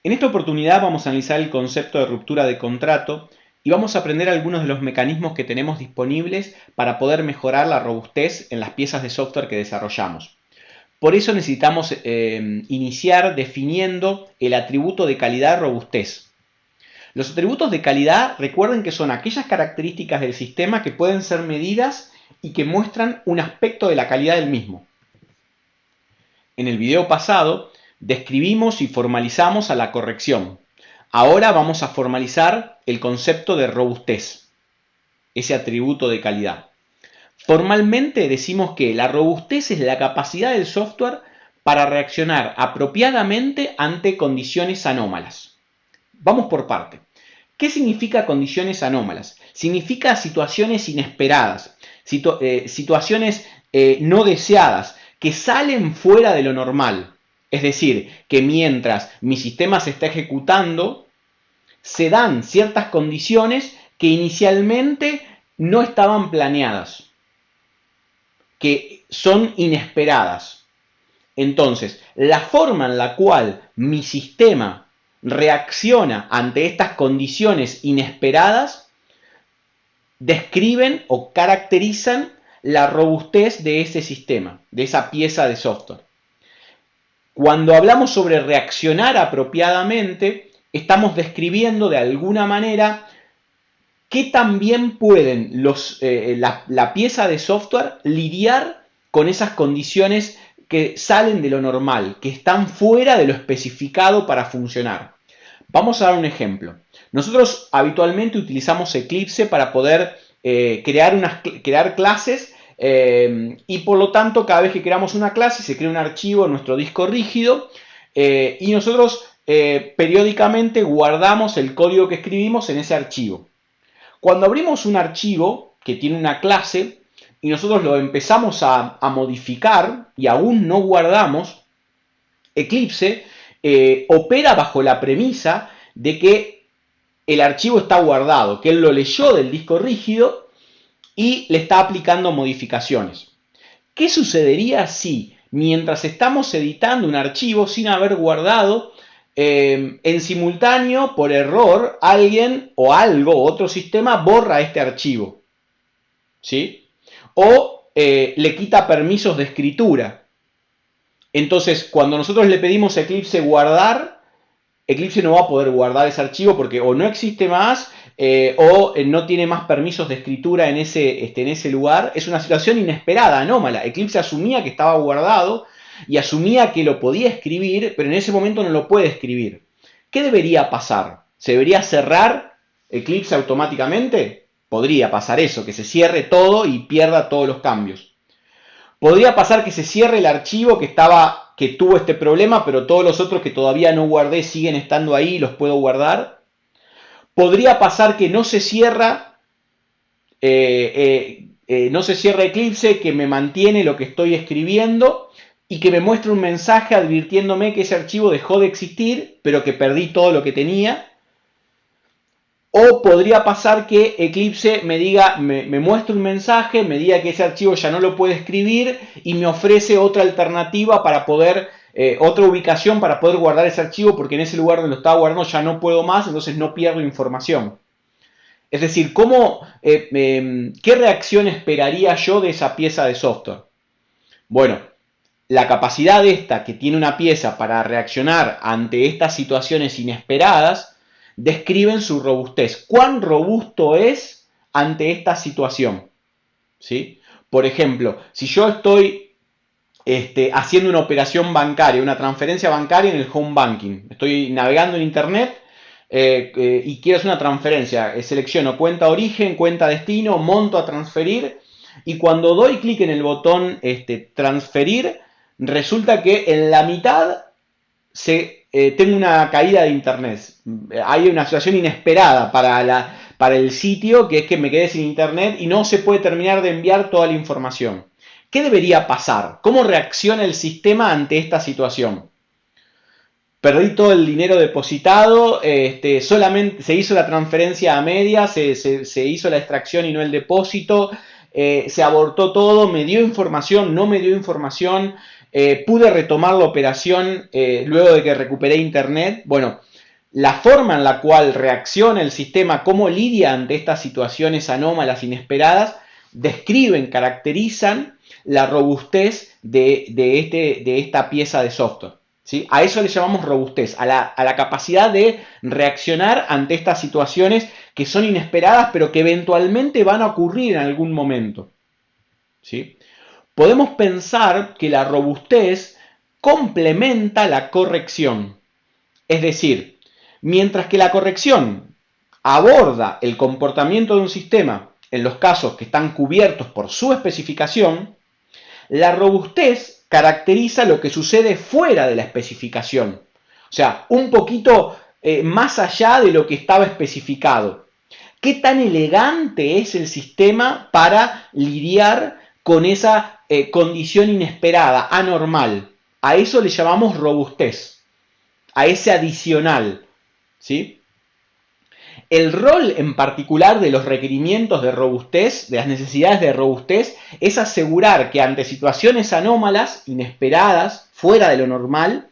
En esta oportunidad vamos a analizar el concepto de ruptura de contrato y vamos a aprender algunos de los mecanismos que tenemos disponibles para poder mejorar la robustez en las piezas de software que desarrollamos. Por eso necesitamos iniciar definiendo el atributo de calidad robustez. Los atributos de calidad, recuerden que son aquellas características del sistema que pueden ser medidas y que muestran un aspecto de la calidad del mismo. En el video pasado describimos y formalizamos a la corrección. Ahora vamos a formalizar el concepto de robustez, ese atributo de calidad. Formalmente decimos que la robustez es la capacidad del software para reaccionar apropiadamente ante condiciones anómalas. Vamos por parte. ¿Qué significa condiciones anómalas? Significa situaciones inesperadas, situaciones no deseadas, que salen fuera de lo normal. Es decir, que mientras mi sistema se está ejecutando, se dan ciertas condiciones que inicialmente no estaban planeadas, que son inesperadas. Entonces, la forma en la cual mi sistema reacciona ante estas condiciones inesperadas describen o caracterizan la robustez de ese sistema, de esa pieza de software. Cuando hablamos sobre reaccionar apropiadamente, estamos describiendo de alguna manera qué también pueden la pieza de software lidiar con esas condiciones que salen de lo normal, que están fuera de lo especificado para funcionar. Vamos a dar un ejemplo. Nosotros habitualmente utilizamos Eclipse para poder crear clases y por lo tanto cada vez que creamos una clase se crea un archivo en nuestro disco rígido y nosotros periódicamente guardamos el código que escribimos en ese archivo. Cuando abrimos un archivo que tiene una clase y nosotros lo empezamos a modificar y aún no guardamos, Eclipse opera bajo la premisa de que el archivo está guardado, que él lo leyó del disco rígido y le está aplicando modificaciones. ¿Qué sucedería si, mientras estamos editando un archivo sin haber guardado, en simultáneo, por error, alguien o algo, otro sistema, borra este archivo? ¿Sí? O le quita permisos de escritura. Entonces, cuando nosotros le pedimos a Eclipse guardar, Eclipse no va a poder guardar ese archivo porque o no existe más o no tiene más permisos de escritura en ese lugar. Es una situación inesperada, anómala. Eclipse asumía que estaba guardado y asumía que lo podía escribir, pero en ese momento no lo puede escribir. ¿Qué debería pasar? ¿Se debería cerrar Eclipse automáticamente? Podría pasar eso, que se cierre todo y pierda todos los cambios. Podría pasar que se cierre el archivo que tuvo este problema, pero todos los otros que todavía no guardé siguen estando ahí y los puedo guardar. Podría pasar que no se cierra Eclipse, que me mantiene lo que estoy escribiendo y que me muestra un mensaje advirtiéndome que ese archivo dejó de existir, pero que perdí todo lo que tenía. O podría pasar que Eclipse me muestre un mensaje, me diga que ese archivo ya no lo puede escribir y me ofrece otra alternativa para poder, otra ubicación para poder guardar ese archivo porque en ese lugar donde lo estaba guardando ya no puedo más, entonces no pierdo información. Es decir, ¿qué reacción esperaría yo de esa pieza de software? Bueno, la capacidad esta que tiene una pieza para reaccionar ante estas situaciones inesperadas describen su robustez. ¿Cuán robusto es ante esta situación? ¿Sí? Por ejemplo, si yo estoy haciendo una operación bancaria, una transferencia bancaria en el home banking, estoy navegando en internet y quiero hacer una transferencia, selecciono cuenta origen, cuenta destino, monto a transferir y cuando doy clic en el botón transferir, resulta que en la mitad tengo una caída de internet. Hay una situación inesperada para el sitio, que es que me quedé sin internet y no se puede terminar de enviar toda la información. ¿Qué debería pasar? ¿Cómo reacciona el sistema ante esta situación? Perdí todo el dinero depositado, solamente se hizo la transferencia a media, se hizo la extracción y no el depósito, se abortó todo, me dio información, no me dio información, pude retomar la operación luego de que recuperé internet. Bueno, la forma en la cual reacciona el sistema, cómo lidia ante estas situaciones anómalas, inesperadas, describen, caracterizan la robustez de esta pieza de software. ¿Sí? A eso le llamamos robustez, a la capacidad de reaccionar ante estas situaciones que son inesperadas, pero que eventualmente van a ocurrir en algún momento. ¿Sí? Podemos pensar que la robustez complementa la corrección. Es decir, mientras que la corrección aborda el comportamiento de un sistema en los casos que están cubiertos por su especificación, la robustez caracteriza lo que sucede fuera de la especificación. O sea, un poquito más allá de lo que estaba especificado. ¿Qué tan elegante es el sistema para lidiar con esa condición inesperada, anormal? A eso le llamamos robustez, a ese adicional, ¿sí? El rol en particular de los requerimientos de robustez, de las necesidades de robustez, es asegurar que ante situaciones anómalas, inesperadas, fuera de lo normal,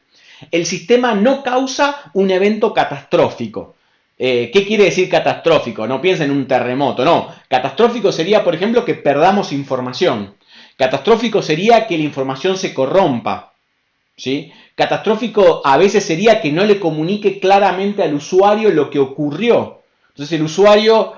el sistema no causa un evento catastrófico. ¿Qué quiere decir catastrófico? No piensen en un terremoto, no. Catastrófico sería, por ejemplo, que perdamos información. Catastrófico sería que la información se corrompa, ¿sí? Catastrófico a veces sería que no le comunique claramente al usuario lo que ocurrió. Entonces el usuario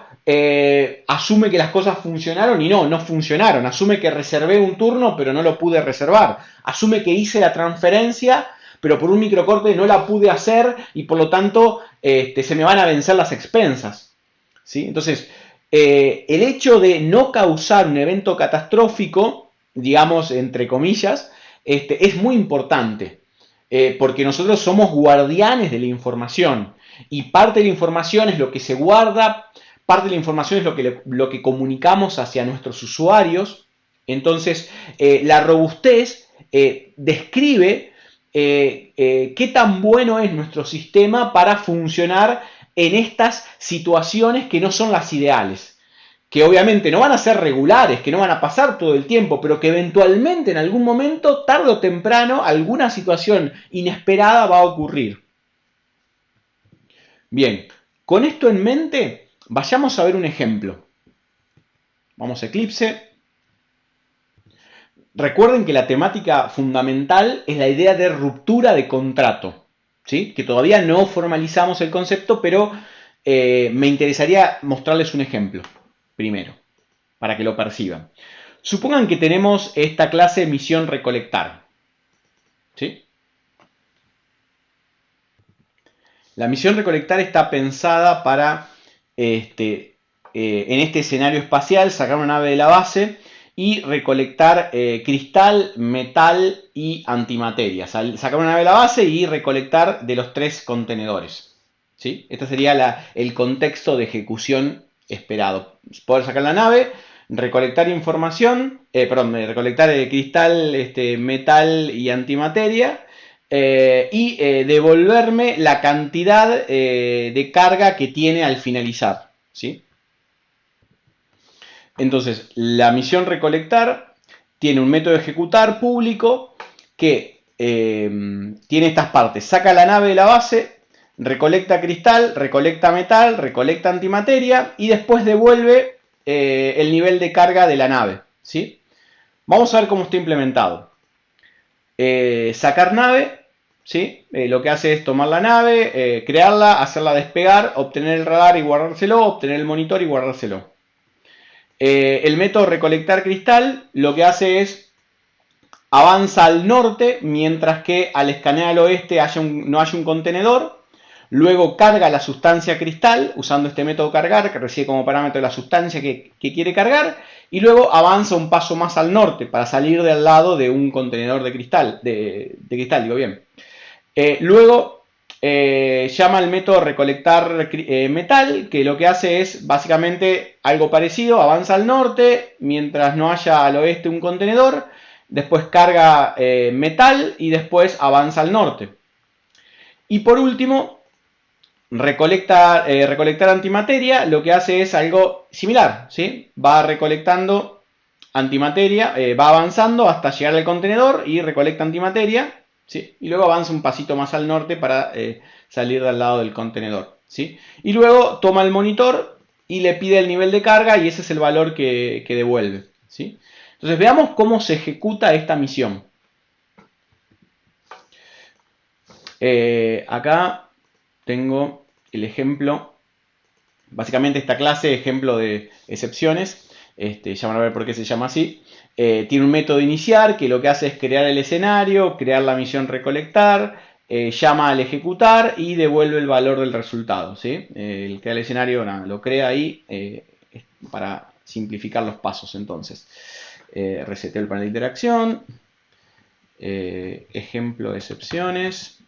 asume que las cosas funcionaron y no funcionaron. Asume que reservé un turno pero no lo pude reservar. Asume que hice la transferencia pero por un microcorte no la pude hacer y por lo tanto se me van a vencer las expensas, ¿sí? Entonces el hecho de no causar un evento catastrófico, digamos entre comillas, es muy importante. Porque nosotros somos guardianes de la información y parte de la información es lo que se guarda, parte de la información es lo que comunicamos hacia nuestros usuarios. Entonces, la robustez describe qué tan bueno es nuestro sistema para funcionar en estas situaciones que no son las ideales. Que obviamente no van a ser regulares, que no van a pasar todo el tiempo, pero que eventualmente en algún momento, tarde o temprano, alguna situación inesperada va a ocurrir. Bien, con esto en mente, vayamos a ver un ejemplo. Vamos a Eclipse. Recuerden que la temática fundamental es la idea de ruptura de contrato, ¿sí? Que todavía no formalizamos el concepto, pero me interesaría mostrarles un ejemplo primero, para que lo perciban. Supongan que tenemos esta clase misión recolectar, ¿sí? La misión recolectar está pensada para, en este escenario espacial, sacar una nave de la base y recolectar cristal, metal y antimateria. Sacar una nave de la base y recolectar de los 3 contenedores, ¿sí? Este sería el contexto de ejecución esperado. Poder sacar la nave, recolectar información, recolectar cristal, metal y antimateria y devolverme la cantidad de carga que tiene al finalizar, ¿sí? Entonces, la misión recolectar tiene un método de ejecutar público que tiene estas partes. Saca la nave de la base, recolecta cristal, recolecta metal, recolecta antimateria y después devuelve el nivel de carga de la nave, ¿sí? Vamos a ver cómo está implementado. Sacar nave, ¿sí? Lo que hace es tomar la nave, crearla, hacerla despegar, obtener el radar y guardárselo, obtener el monitor y guardárselo. El método recolectar cristal lo que hace es avanza al norte mientras que al escanear al oeste no haya un contenedor. Luego carga la sustancia cristal usando este método cargar que recibe como parámetro la sustancia que quiere cargar. Y luego avanza un paso más al norte para salir del lado de un contenedor de cristal. De cristal, digo bien. Luego llama al método recolectar metal, que lo que hace es básicamente algo parecido, avanza al norte mientras no haya al oeste un contenedor, después carga metal y después avanza al norte. Y por último, recolectar antimateria, lo que hace es algo similar, ¿sí? Va recolectando antimateria, va avanzando hasta llegar al contenedor y recolecta antimateria. ¿sí? Y luego avanza un pasito más al norte para salir del lado del contenedor, ¿sí? Y luego toma el monitor y le pide el nivel de carga y ese es el valor que devuelve, ¿sí? Entonces veamos cómo se ejecuta esta misión. Acá tengo el ejemplo, básicamente esta clase, ejemplo de excepciones, ya van a ver por qué se llama así. Tiene un método iniciar que lo que hace es crear el escenario, crear la misión recolectar, llama al ejecutar y devuelve el valor del resultado, ¿sí? El crear el escenario lo crea ahí para simplificar los pasos. Entonces, reseteo el panel de interacción, ejemplo de excepciones,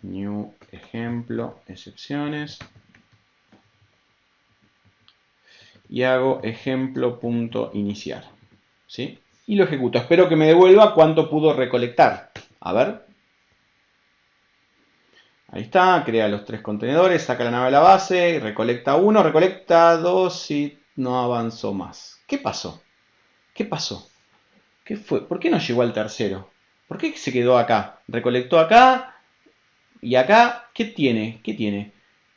new ejemplo, excepciones, y hago ejemplo.iniciar, ¿sí? Y lo ejecuto. Espero que me devuelva cuánto pudo recolectar. A ver. Ahí está, crea los 3 contenedores, saca la nave a la base, recolecta 1, recolecta 2 y no avanzó más. ¿Qué pasó? ¿Qué pasó? ¿Qué fue? ¿Por qué no llegó al tercero? ¿Por qué se quedó acá? Recolectó acá y acá. ¿Qué tiene? ¿Qué tiene?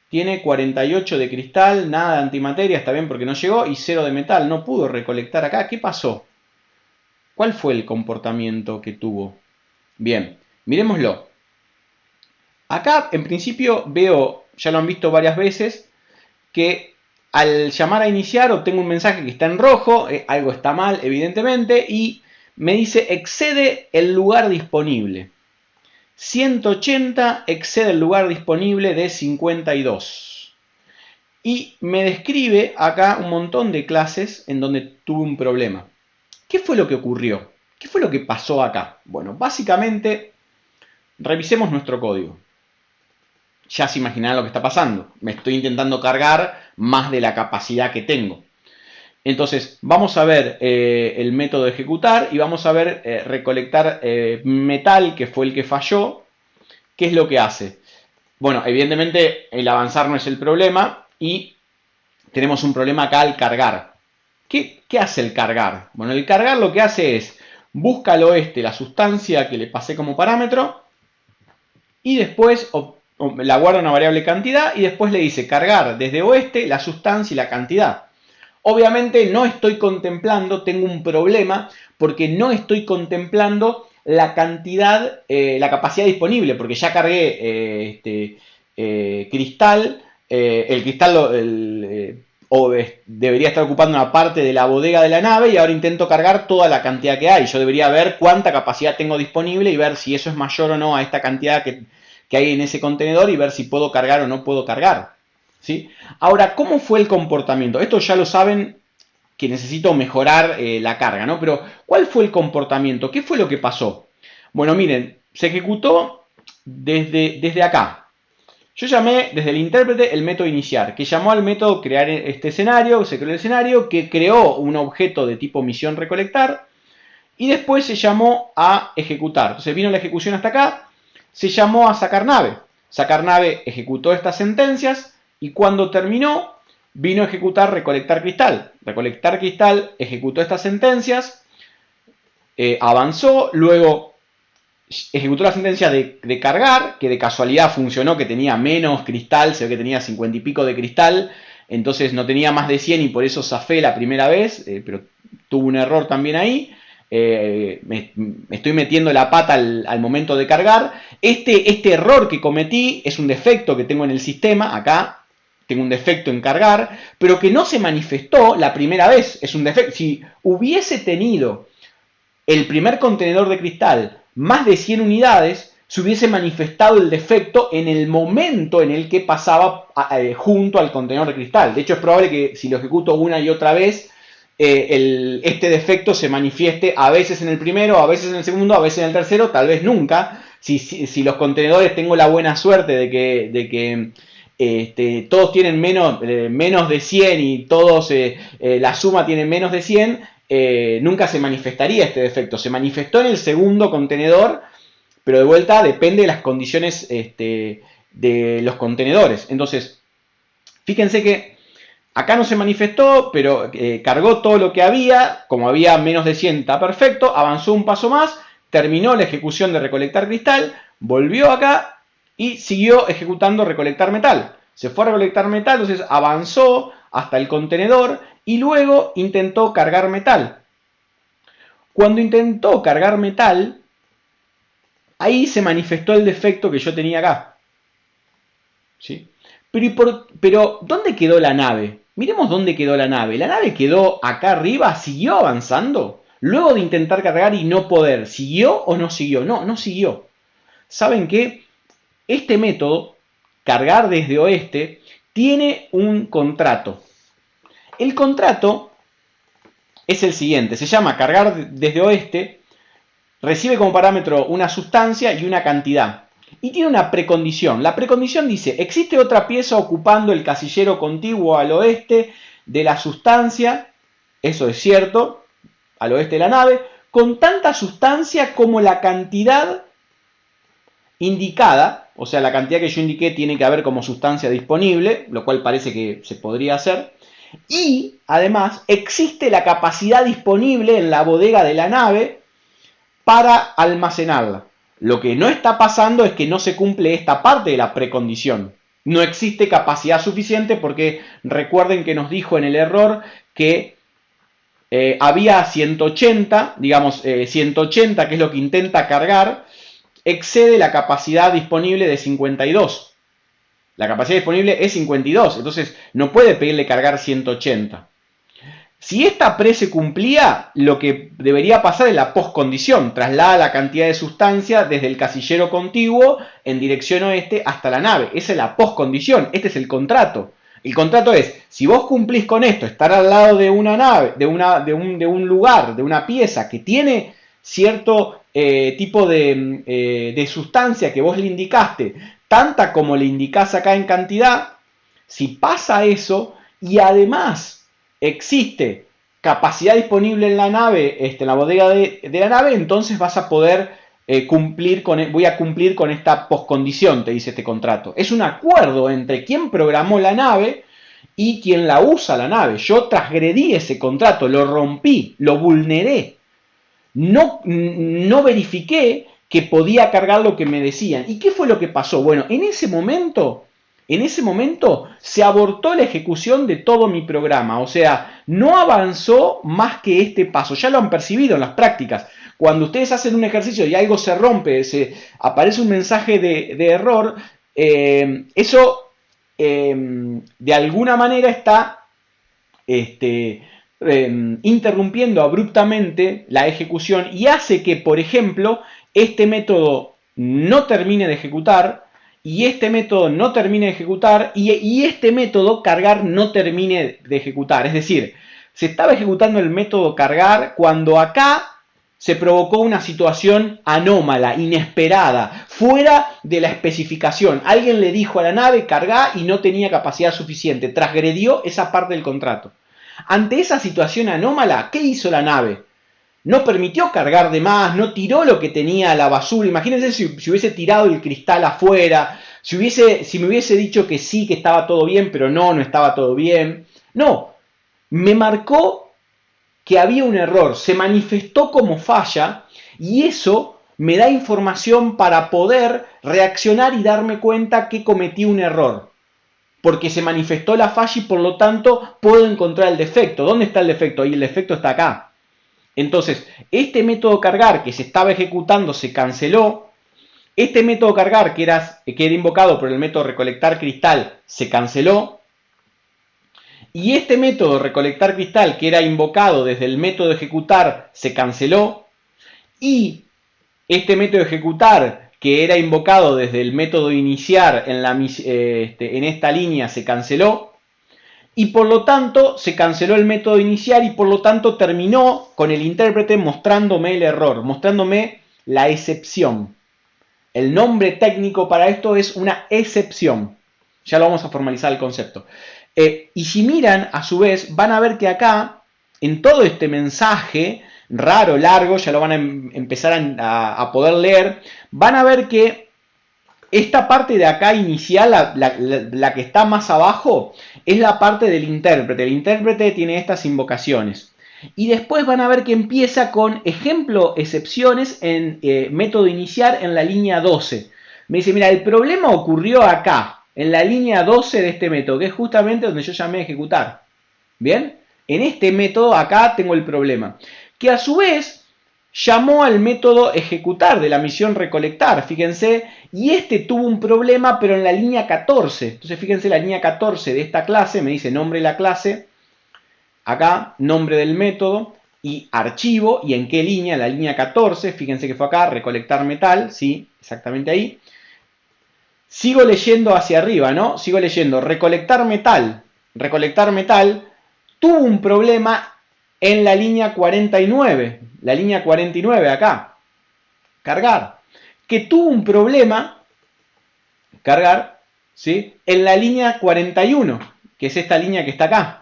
Tiene 48 de cristal, nada de antimateria, está bien porque no llegó, y 0 de metal. No pudo recolectar acá. ¿Qué pasó? ¿Cuál fue el comportamiento que tuvo? Bien, miremoslo. Acá, en principio, veo, ya lo han visto varias veces, que al llamar a iniciar obtengo un mensaje que está en rojo, algo está mal, evidentemente, y me dice excede el lugar disponible. 180 excede el lugar disponible de 52. Y me describe acá un montón de clases en donde tuve un problema. ¿Qué fue lo que ocurrió? ¿Qué fue lo que pasó acá? Bueno, básicamente, revisemos nuestro código. Ya se imaginarán lo que está pasando. Me estoy intentando cargar más de la capacidad que tengo. Entonces, vamos a ver el método de ejecutar y vamos a ver recolectar metal, que fue el que falló. ¿Qué es lo que hace? Bueno, evidentemente el avanzar no es el problema y tenemos un problema acá al cargar. ¿Qué hace el cargar? Bueno, el cargar lo que hace es busca al oeste la sustancia que le pasé como parámetro y después la guarda una variable cantidad y después le dice cargar desde oeste la sustancia y la cantidad. Obviamente no estoy contemplando, tengo un problema porque no estoy contemplando la cantidad, la capacidad disponible, porque ya cargué cristal, el cristal debería estar ocupando una parte de la bodega de la nave y ahora intento cargar toda la cantidad que hay. Yo debería ver cuánta capacidad tengo disponible y ver si eso es mayor o no a esta cantidad que hay en ese contenedor y ver si puedo cargar o no puedo cargar. ¿Sí? Ahora, ¿cómo fue el comportamiento? Esto ya lo saben que necesito mejorar la carga, ¿no? Pero, ¿cuál fue el comportamiento? ¿Qué fue lo que pasó? Bueno, miren, se ejecutó desde acá. Yo llamé desde el intérprete el método iniciar, que llamó al método crear este escenario, se creó el escenario, que creó un objeto de tipo misión recolectar, y después se llamó a ejecutar. Entonces vino la ejecución hasta acá, se llamó a sacar nave. Sacar nave ejecutó estas sentencias, y cuando terminó, vino a ejecutar recolectar cristal. Recolectar cristal ejecutó estas sentencias, avanzó, luego ejecutó la sentencia de cargar, que de casualidad funcionó, que tenía menos cristal, se ve que tenía 50 y pico de cristal, entonces no tenía más de 100 y por eso zafé la primera vez, pero tuvo un error también ahí. Me estoy metiendo la pata al momento de cargar. Este error que cometí es un defecto que tengo en el sistema, acá tengo un defecto en cargar, pero que no se manifestó la primera vez, es un defecto. Si hubiese tenido el primer contenedor de cristal más de 100 unidades, se hubiese manifestado el defecto en el momento en el que pasaba junto al contenedor de cristal. De hecho, es probable que si lo ejecuto una y otra vez, este defecto se manifieste a veces en el primero, a veces en el segundo, a veces en el tercero, tal vez nunca. Si los contenedores tengo la buena suerte de que todos tienen menos de 100 y todos la suma tiene menos de 100, nunca se manifestaría este defecto. Se manifestó en el segundo contenedor, pero de vuelta depende de las condiciones de los contenedores. Entonces, fíjense que Acá no se manifestó, pero cargó todo lo que había. Como había menos de 100, está perfecto. Avanzó un paso más, terminó la ejecución de recolectar cristal, volvió acá y siguió ejecutando recolectar metal. Se fue a recolectar metal, entonces avanzó hasta el contenedor y luego intentó cargar metal. Cuando intentó cargar metal, ahí se manifestó el defecto que yo tenía acá. ¿Sí? Pero, ¿dónde quedó la nave? Miremos dónde quedó la nave. La nave quedó acá arriba, siguió avanzando. Luego de intentar cargar y no poder, ¿siguió o no siguió? No, no siguió. ¿Saben qué? Este método, cargar desde oeste, tiene un contrato. El contrato es el siguiente, se llama cargar desde oeste, recibe como parámetro una sustancia y una cantidad. Y tiene una precondición. La precondición dice, existe otra pieza ocupando el casillero contiguo al oeste de la sustancia, eso es cierto, al oeste de la nave, con tanta sustancia como la cantidad indicada, o sea, la cantidad que yo indiqué tiene que haber como sustancia disponible, lo cual parece que se podría hacer. Y, además, existe la capacidad disponible en la bodega de la nave para almacenarla. Lo que no está pasando es que no se cumple esta parte de la precondición. No existe capacidad suficiente porque recuerden que nos dijo en el error que había 180, digamos 180, que es lo que intenta cargar, excede la capacidad disponible de 52. La capacidad disponible es 52, entonces no puede pedirle cargar 180. Si esta pre se cumplía, lo que debería pasar es la postcondición. Traslada la cantidad de sustancia desde el casillero contiguo en dirección oeste hasta la nave. Esa es la postcondición. Este es el contrato. El contrato es, si vos cumplís con esto, estar al lado de una nave, de un lugar, de una pieza que tiene cierto tipo de sustancia que vos le indicaste, tanta como le indicás acá en cantidad, si pasa eso y además existe capacidad disponible en la nave, en la bodega de la nave, entonces vas a poder voy a cumplir con esta poscondición, te dice este contrato. Es un acuerdo entre quien programó la nave y quien la usa la nave. Yo transgredí ese contrato, lo rompí, lo vulneré. No verifiqué que podía cargar lo que me decían. ¿Y qué fue lo que pasó? Bueno, en ese momento se abortó la ejecución de todo mi programa. O sea, no avanzó más que este paso. Ya lo han percibido en las prácticas. Cuando ustedes hacen un ejercicio y algo se rompe, aparece un mensaje de error, eso de alguna manera está interrumpiendo abruptamente la ejecución y hace que, por ejemplo, este método no termine de ejecutar y este método no termine de ejecutar y este método cargar no termine de ejecutar. Es decir, se estaba ejecutando el método cargar cuando acá se provocó una situación anómala, inesperada, fuera de la especificación. Alguien le dijo a la nave cargar y no tenía capacidad suficiente, transgredió esa parte del contrato. Ante esa situación anómala, ¿qué hizo la nave? No permitió cargar de más, no tiró lo que tenía a la basura. Imagínense si hubiese tirado el cristal afuera, si me hubiese dicho que sí, que estaba todo bien, pero no estaba todo bien. No, me marcó que había un error, se manifestó como falla y eso me da información para poder reaccionar y darme cuenta que cometí un error. Porque se manifestó la falla y por lo tanto puedo encontrar el defecto. ¿Dónde está el defecto? Ahí el defecto está acá. Entonces, este método cargar que se estaba ejecutando se canceló. Este método cargar que era invocado por el método recolectar cristal se canceló. Y este método recolectar cristal que era invocado desde el método ejecutar se canceló. Y este método ejecutar que era invocado desde el método iniciar en esta línea se canceló. Y por lo tanto se canceló el método iniciar y por lo tanto terminó con el intérprete mostrándome el error, mostrándome la excepción. El nombre técnico para esto es una excepción. Ya lo vamos a formalizar el concepto. Y si miran, a su vez, van a ver que acá, en todo este mensaje raro, largo, ya lo van a empezar a poder leer, van a ver que esta parte de acá inicial, la que está más abajo, es la parte del intérprete. El intérprete tiene estas invocaciones. Y después van a ver que empieza con ejemplo, excepciones en método iniciar en la línea 12. Me dice, mira, el problema ocurrió acá, en la línea 12 de este método, que es justamente donde yo llamé a ejecutar. ¿Bien? En este método acá tengo el problema. Que a su vez llamó al método ejecutar de la misión recolectar, fíjense, y este tuvo un problema pero en la línea 14. Entonces fíjense, la línea 14 de esta clase me dice nombre de la clase, acá nombre del método y archivo, y en qué línea, la línea 14, fíjense que fue acá, recolectar metal, sí, exactamente ahí. Sigo leyendo hacia arriba, ¿no? Sigo leyendo, recolectar metal, tuvo un problema en la línea 49, la línea 49 acá, cargar, que tuvo un problema, cargar, ¿sí? En la línea 41, que es esta línea que está acá,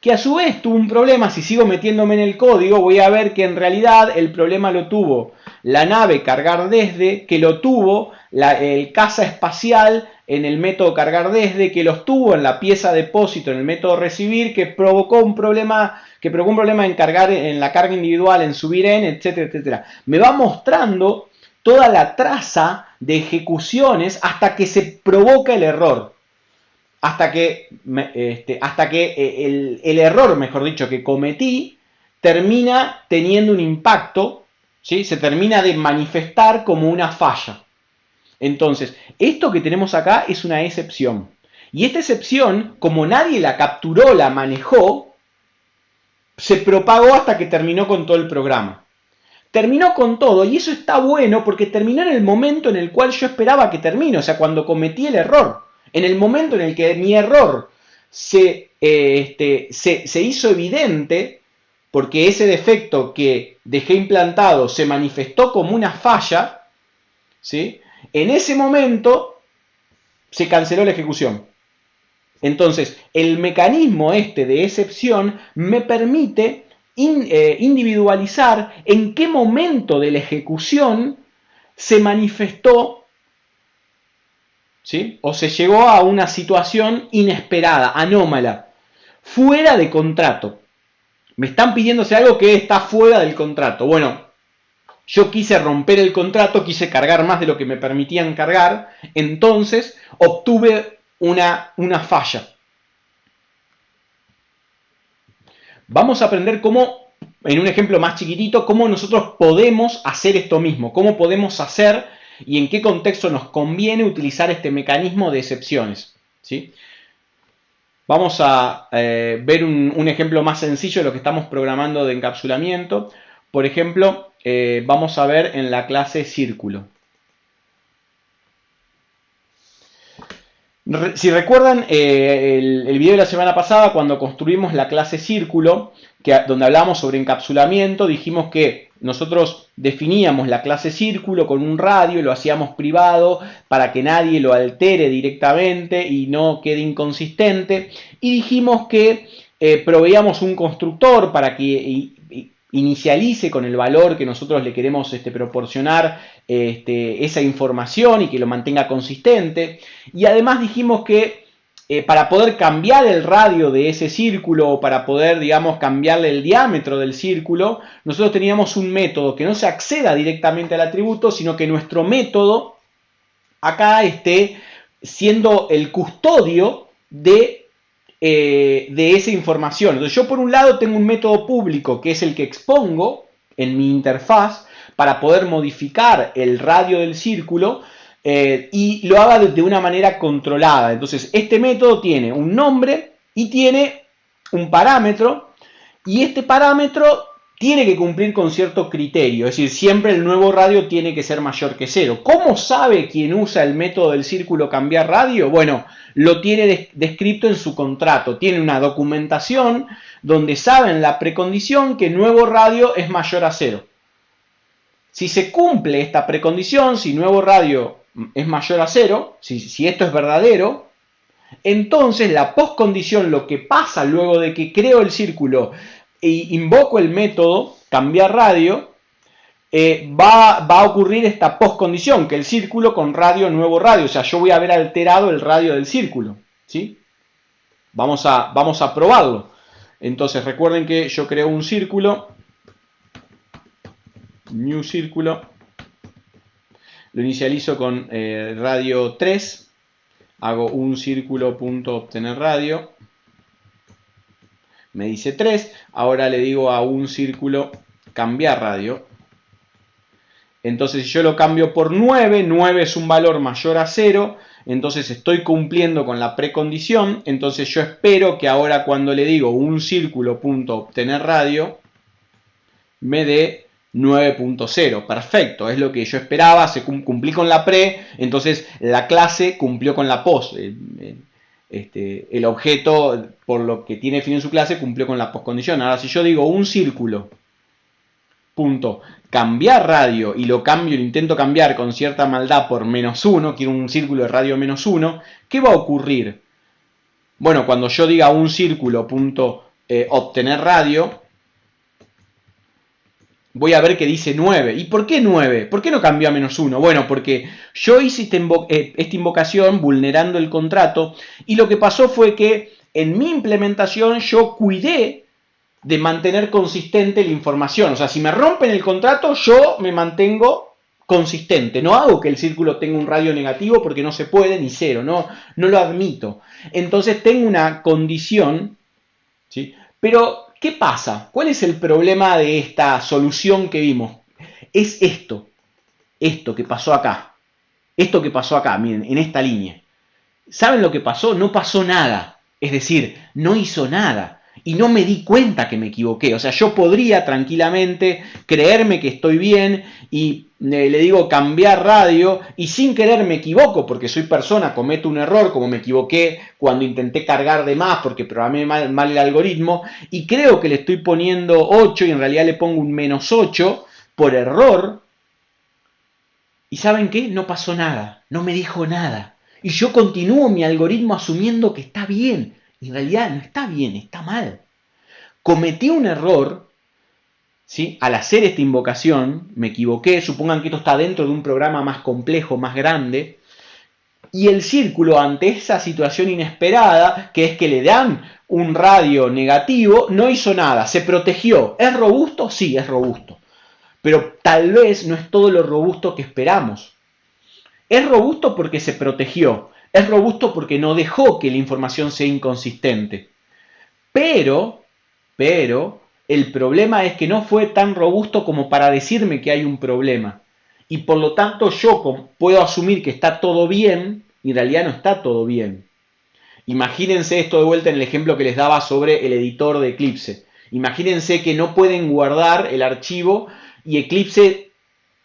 que a su vez tuvo un problema. Si sigo metiéndome en el código, voy a ver que en realidad el problema lo tuvo la nave cargar desde, que lo tuvo el caza espacial en el método cargar desde, que los tuvo en la pieza depósito en el método recibir, que provocó un problema en cargar en la carga individual, en subir en, etcétera, etcétera. Me va mostrando toda la traza de ejecuciones hasta que se provoca el error. Hasta que el error, mejor dicho, que cometí, termina teniendo un impacto, ¿sí? Se termina de manifestar como una falla. Entonces, esto que tenemos acá es una excepción. Y esta excepción, como nadie la capturó, la manejó, se propagó hasta que terminó con todo el programa. Terminó con todo, y eso está bueno porque terminó en el momento en el cual yo esperaba que termine, o sea, cuando cometí el error. En el momento en el que mi error se hizo evidente, porque ese defecto que dejé implantado se manifestó como una falla, ¿sí? En ese momento se canceló la ejecución. Entonces, el mecanismo de excepción me permite individualizar en qué momento de la ejecución se manifestó, ¿sí? O se llegó a una situación inesperada, anómala, fuera de contrato. Me están pidiéndose algo que está fuera del contrato. Bueno, yo quise romper el contrato, quise cargar más de lo que me permitían cargar, entonces obtuve una falla. Vamos a aprender cómo, en un ejemplo más chiquitito, cómo nosotros podemos hacer esto mismo, cómo podemos hacer y en qué contexto nos conviene utilizar este mecanismo de excepciones, ¿sí? Vamos a ver un ejemplo más sencillo de lo que estamos programando de encapsulamiento. Por ejemplo, vamos a ver en la clase círculo. Si recuerdan el video de la semana pasada, cuando construimos la clase círculo, donde hablábamos sobre encapsulamiento, dijimos que nosotros definíamos la clase círculo con un radio, lo hacíamos privado para que nadie lo altere directamente y no quede inconsistente, y dijimos que proveíamos un constructor para que inicialice con el valor que nosotros le queremos proporcionar esa información y que lo mantenga consistente. Y además dijimos que para poder cambiar el radio de ese círculo o para poder, digamos, cambiarle el diámetro del círculo, nosotros teníamos un método que no se acceda directamente al atributo, sino que nuestro método acá esté siendo el custodio de esa información. Entonces yo por un lado tengo un método público que es el que expongo en mi interfaz para poder modificar el radio del círculo y lo haga de una manera controlada. Entonces este método tiene un nombre y tiene un parámetro, y este parámetro tiene que cumplir con cierto criterio, es decir, siempre el nuevo radio tiene que ser mayor que 0. ¿Cómo sabe quien usa el método del círculo cambiar radio? Bueno, lo tiene descrito en su contrato, tiene una documentación donde sabe en la precondición que nuevo radio es mayor a 0. Si se cumple esta precondición, si nuevo radio es mayor a 0, si esto es verdadero, entonces la postcondición, lo que pasa luego de que creo el círculo e invoco el método cambiar radio, va a ocurrir esta postcondición, que el círculo con radio, nuevo radio. O sea, yo voy a haber alterado el radio del círculo. ¿Sí? Vamos a probarlo. Entonces, recuerden que yo creo un círculo. New círculo. Lo inicializo con radio 3. Hago un círculo punto obtener radio. Me dice 3. Ahora le digo a un círculo cambiar radio. Entonces si yo lo cambio por 9, 9 es un valor mayor a 0, entonces estoy cumpliendo con la precondición, entonces yo espero que ahora cuando le digo un círculo punto obtener radio, me dé 9.0. Perfecto, es lo que yo esperaba, cumplí con la pre, entonces la clase cumplió con la post. El objeto, por lo que tiene definido en su clase, cumplió con la postcondición. Ahora si yo digo un círculo punto cambiar radio y lo cambio, lo intento cambiar con cierta maldad por -1, quiero un círculo de radio -1, ¿qué va a ocurrir? Bueno, cuando yo diga un círculo punto obtener radio, voy a ver que dice 9. ¿Y por qué 9? ¿Por qué no cambió a -1? Bueno, porque yo hice esta invocación vulnerando el contrato y lo que pasó fue que en mi implementación yo cuidé de mantener consistente la información. O sea, si me rompen el contrato, yo me mantengo consistente. No hago que el círculo tenga un radio negativo porque no se puede, ni 0. No lo admito. Entonces tengo una condición, ¿sí? Pero, ¿qué pasa? ¿Cuál es el problema de esta solución que vimos? Es esto que pasó acá. Esto que pasó acá, miren, en esta línea. ¿Saben lo que pasó? No pasó nada. Es decir, no hizo nada. Y no me di cuenta que me equivoqué. O sea, yo podría tranquilamente creerme que estoy bien y le digo cambiar radio y sin querer me equivoco porque soy persona, cometo un error como me equivoqué cuando intenté cargar de más porque programé mal el algoritmo y creo que le estoy poniendo 8 y en realidad le pongo un -8 por error. ¿Y saben qué? No pasó nada, no me dijo nada. Y yo continúo mi algoritmo asumiendo que está bien. En realidad no está bien, está mal. Cometí un error, ¿sí? Al hacer esta invocación, me equivoqué, supongan que esto está dentro de un programa más complejo, más grande, y el círculo ante esa situación inesperada, que es que le dan un radio negativo, no hizo nada, se protegió. ¿Es robusto? Sí, es robusto. Pero tal vez no es todo lo robusto que esperamos. Es robusto porque se protegió. Es robusto porque no dejó que la información sea inconsistente. Pero, el problema es que no fue tan robusto como para decirme que hay un problema. Y por lo tanto yo puedo asumir que está todo bien y en realidad no está todo bien. Imagínense esto de vuelta en el ejemplo que les daba sobre el editor de Eclipse. Imagínense que no pueden guardar el archivo y Eclipse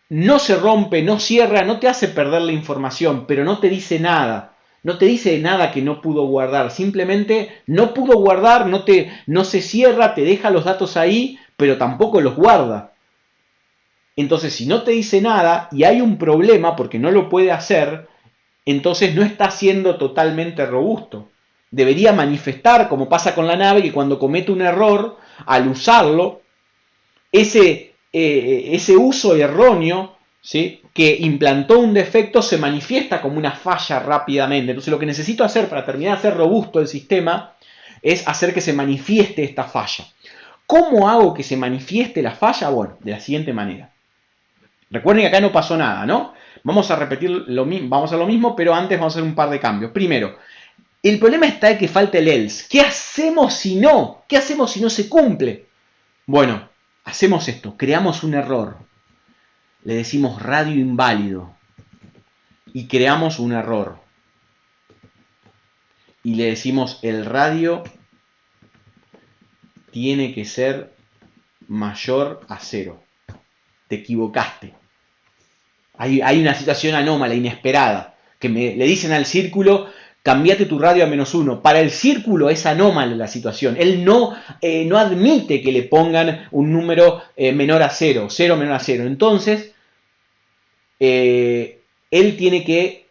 no se rompe, no cierra, no te hace perder la información, pero no te dice nada. No te dice nada que no pudo guardar. Simplemente no pudo guardar, no se cierra, te deja los datos ahí, pero tampoco los guarda. Entonces, si no te dice nada y hay un problema porque no lo puede hacer, entonces no está siendo totalmente robusto. Debería manifestar, como pasa con la nave, que cuando comete un error, al usarlo, ese uso erróneo, ¿sí?, que implantó un defecto se manifiesta como una falla rápidamente. Entonces lo que necesito hacer para terminar de hacer robusto el sistema es hacer que se manifieste esta falla. ¿Cómo hago que se manifieste la falla? Bueno, de la siguiente manera. Recuerden que acá no pasó nada, ¿no? Vamos a repetir lo mismo, vamos a hacer lo mismo, pero antes vamos a hacer un par de cambios. Primero, el problema está en que falta el else. ¿Qué hacemos si no? ¿Qué hacemos si no se cumple? Bueno, hacemos esto, creamos un error. Le decimos radio inválido y creamos un error. Y le decimos el radio tiene que ser mayor a 0. Te equivocaste. Hay una situación anómala, inesperada, que le dicen al círculo, cambiate tu radio a -1. Para el círculo es anómala la situación. Él no admite que le pongan un número menor a 0, 0 menor a 0. Entonces, él tiene que,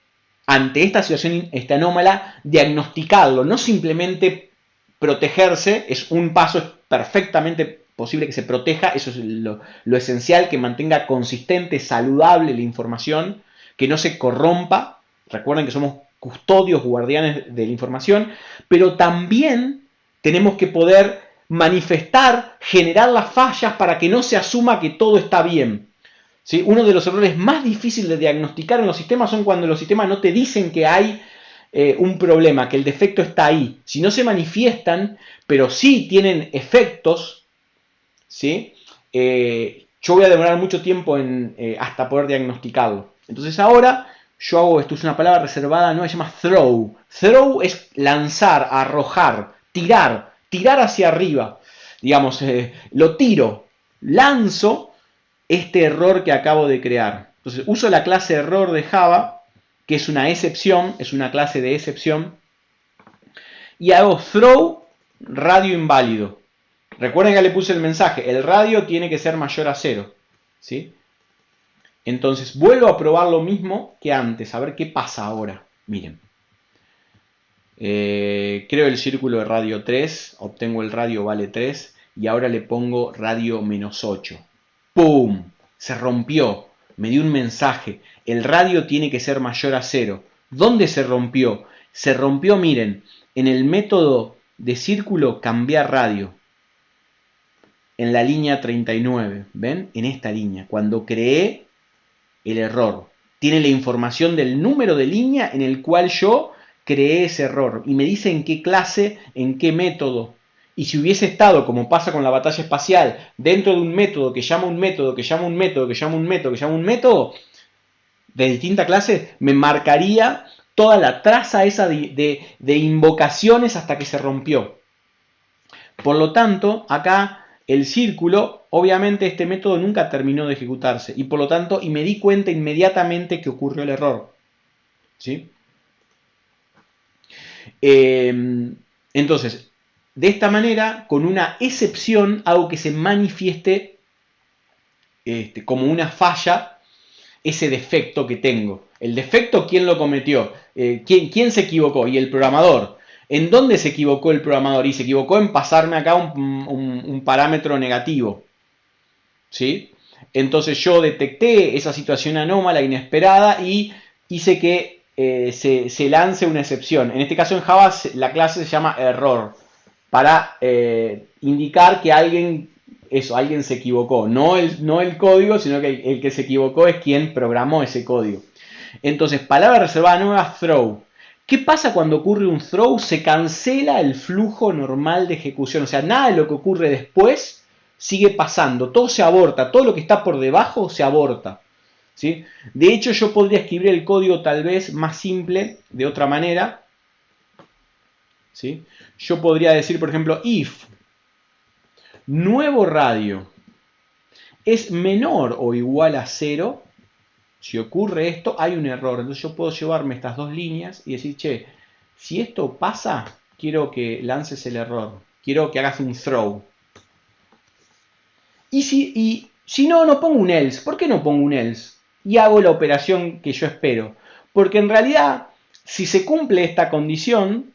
ante esta situación anómala, diagnosticarlo, no simplemente protegerse, es un paso perfectamente posible que se proteja, eso es lo esencial, que mantenga consistente, saludable la información, que no se corrompa. Recuerden que somos custodios, guardianes de la información, pero también tenemos que poder manifestar, generar las fallas para que no se asuma que todo está bien. ¿Sí? Uno de los errores más difíciles de diagnosticar en los sistemas son cuando los sistemas no te dicen que hay un problema, que el defecto está ahí. Si no se manifiestan, pero sí tienen efectos, ¿sí? Yo voy a demorar mucho tiempo hasta poder diagnosticarlo. Entonces ahora yo hago, esto es una palabra reservada, no, se llama throw. Throw es lanzar, arrojar, tirar hacia arriba. Digamos, lo tiro, lanzo este error que acabo de crear. Entonces uso la clase error de Java, que es una excepción, es una clase de excepción, y hago throw radio inválido. Recuerden que le puse el mensaje, el radio tiene que ser mayor a 0, ¿sí? Entonces vuelvo a probar lo mismo que antes, a ver qué pasa ahora. Miren, creo el círculo de radio 3, obtengo el radio vale 3 y ahora le pongo radio menos 8. ¡Pum! Se rompió, me dio un mensaje, el radio tiene que ser mayor a 0. ¿Dónde se rompió? Se rompió, miren, en el método de círculo cambiar radio. En la línea 39, ¿ven? En esta línea, cuando creé el error. Tiene la información del número de línea en el cual yo creé ese error. Y me dice en qué clase, en qué método. Y si hubiese estado, como pasa con la batalla espacial, dentro de un método que llama un método, que llama un método, que llama un método, que llama un método, de distinta clase, me marcaría toda la traza esa de invocaciones hasta que se rompió. Por lo tanto, acá el círculo, obviamente este método nunca terminó de ejecutarse. Y por lo tanto, y me di cuenta inmediatamente que ocurrió el error. ¿Sí? Entonces, de esta manera, con una excepción, hago que se manifieste como una falla ese defecto que tengo. El defecto, ¿quién lo cometió? ¿Quién se equivocó? Y el programador. ¿En dónde se equivocó el programador? Y se equivocó en pasarme acá un parámetro negativo. ¿Sí? Entonces yo detecté esa situación anómala, inesperada, y hice que se lance una excepción. En este caso en Java la clase se llama error, para indicar que alguien se equivocó. No el código, sino que el que se equivocó es quien programó ese código. Entonces, palabra reservada nueva, throw. ¿Qué pasa cuando ocurre un throw? Se cancela el flujo normal de ejecución. O sea, nada de lo que ocurre después sigue pasando. Todo se aborta. Todo lo que está por debajo se aborta. ¿Sí? De hecho, yo podría escribir el código tal vez más simple, de otra manera. ¿Sí? Yo podría decir, por ejemplo, if nuevo radio es menor o igual a 0, si ocurre esto, hay un error. Entonces yo puedo llevarme estas dos líneas y decir, che, si esto pasa, quiero que lances el error. Quiero que hagas un throw. Y si no, no pongo un else. ¿Por qué no pongo un else? Y hago la operación que yo espero. Porque en realidad, si se cumple esta condición,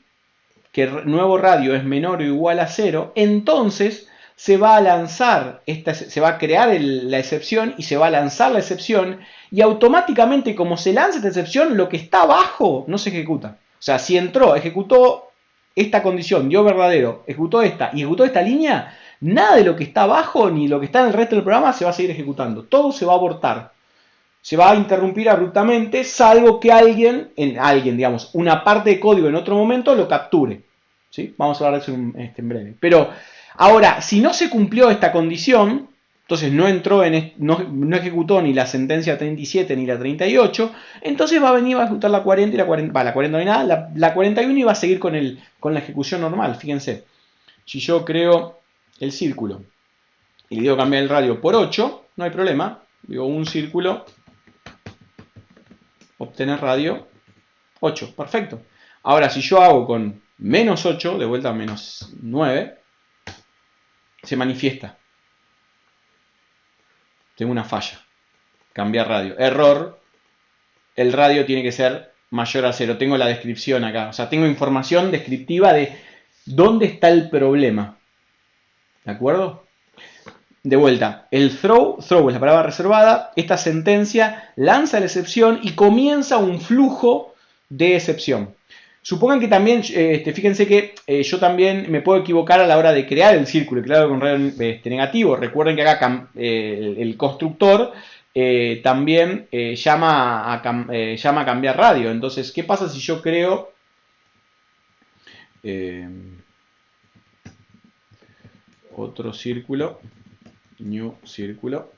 que el nuevo radio es menor o igual a 0, entonces se va a lanzar, se va a crear la excepción y se va a lanzar la excepción, y automáticamente como se lanza esta excepción, lo que está abajo no se ejecuta. O sea, si entró, ejecutó esta condición, dio verdadero, ejecutó esta y ejecutó esta línea, nada de lo que está abajo ni lo que está en el resto del programa se va a seguir ejecutando. Todo se va a abortar. Se va a interrumpir abruptamente, salvo que alguien, digamos, una parte de código en otro momento lo capture. ¿Sí? Vamos a hablar de eso en breve. Pero ahora, si no se cumplió esta condición, entonces no entró no ejecutó ni la sentencia 37 ni la 38, entonces va a venir a ejecutar la 40 y la 40, la 40 no hay nada, la 41 y va a seguir con la ejecución normal. Fíjense, si yo creo el círculo y le digo cambiar el radio por 8, no hay problema. Digo un círculo, obtener radio 8, perfecto. Ahora, si yo hago con menos 8, de vuelta a menos 9, se manifiesta. Tengo una falla. Cambiar radio. Error. El radio tiene que ser mayor a 0. Tengo la descripción acá. O sea, tengo información descriptiva de dónde está el problema. ¿De acuerdo? de vuelta, el throw es la palabra reservada, esta sentencia lanza la excepción y comienza un flujo de excepción. Supongan que también, fíjense que yo también me puedo equivocar a la hora de crear el círculo, crearlo con radio negativo. Recuerden que acá el constructor también llama a cambiar radio. Entonces, ¿qué pasa si yo creo otro círculo? New círculo.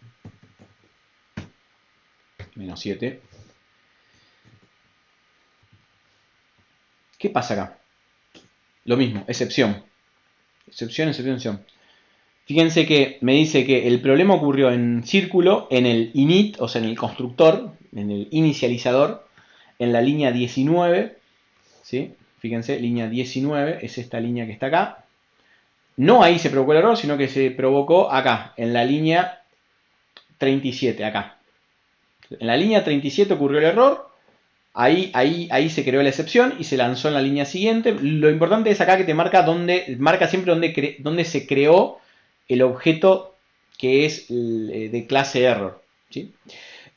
Menos 7. ¿Qué pasa acá? Lo mismo, excepción. Excepción, excepción, excepción. Fíjense que me dice que el problema ocurrió en círculo, en el init, o sea, en el constructor, en el inicializador, en la línea 19. ¿Sí? Fíjense, línea 19 es esta línea que está acá. No ahí se provocó el error, sino que se provocó acá, en la línea 37, acá. En la línea 37 ocurrió el error. Ahí se creó la excepción y se lanzó en la línea siguiente. Lo importante es acá que te marca siempre dónde se creó el objeto que es de clase error. ¿Sí?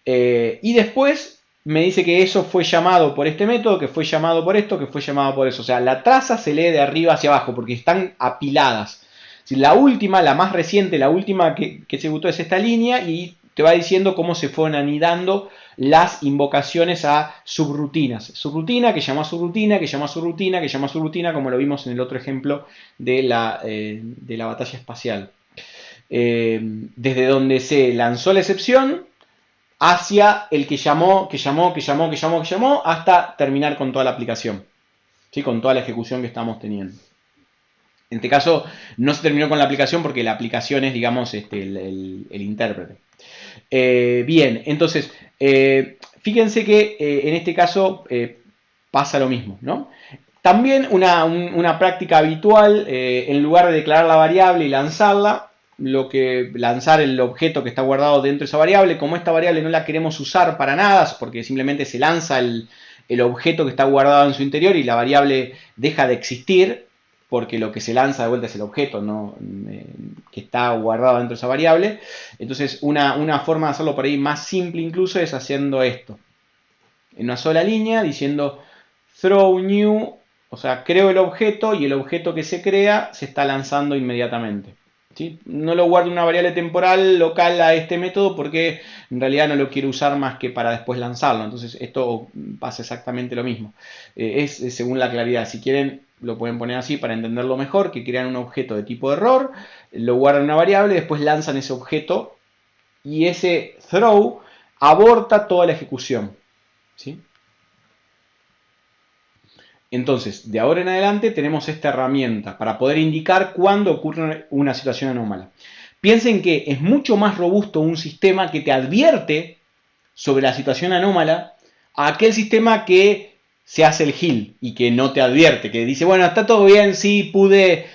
Y después me dice que eso fue llamado por este método, que fue llamado por esto, que fue llamado por eso. O sea, la traza se lee de arriba hacia abajo porque están apiladas. Si la última, la más reciente, la última que se ejecutó es esta línea y te va diciendo cómo se fueron anidando las invocaciones a subrutinas. Subrutina que llama a subrutina, que llama a subrutina, que llama a subrutina, como lo vimos en el otro ejemplo de la batalla espacial. Desde donde se lanzó la excepción hacia el que llamó, hasta terminar con toda la aplicación. ¿Sí? Con toda la ejecución que estamos teniendo. En este caso no se terminó con la aplicación porque la aplicación es, digamos, el intérprete. Bien, entonces, fíjense que en este caso pasa lo mismo, ¿no? También una práctica habitual, en lugar de declarar la variable y lanzarla, lanzar el objeto que está guardado dentro de esa variable, como esta variable no la queremos usar para nada, porque simplemente se lanza el objeto que está guardado en su interior y la variable deja de existir, porque lo que se lanza de vuelta es el objeto que está guardado dentro de esa variable. Entonces una forma de hacerlo por ahí más simple incluso es haciendo esto. En una sola línea diciendo throw new, o sea, creo el objeto y el objeto que se crea se está lanzando inmediatamente. ¿Sí? No lo guardo en una variable temporal local a este método porque en realidad no lo quiero usar más que para después lanzarlo. Entonces esto pasa exactamente lo mismo. Es según la claridad. Si quieren lo pueden poner así para entenderlo mejor, que crean un objeto de tipo error, lo guardan en una variable, después lanzan ese objeto y ese throw aborta toda la ejecución. ¿Sí? Entonces, de ahora en adelante tenemos esta herramienta para poder indicar cuándo ocurre una situación anómala. Piensen que es mucho más robusto un sistema que te advierte sobre la situación anómala a aquel sistema que se hace el gil y que no te advierte, que dice, bueno, está todo bien, sí, pude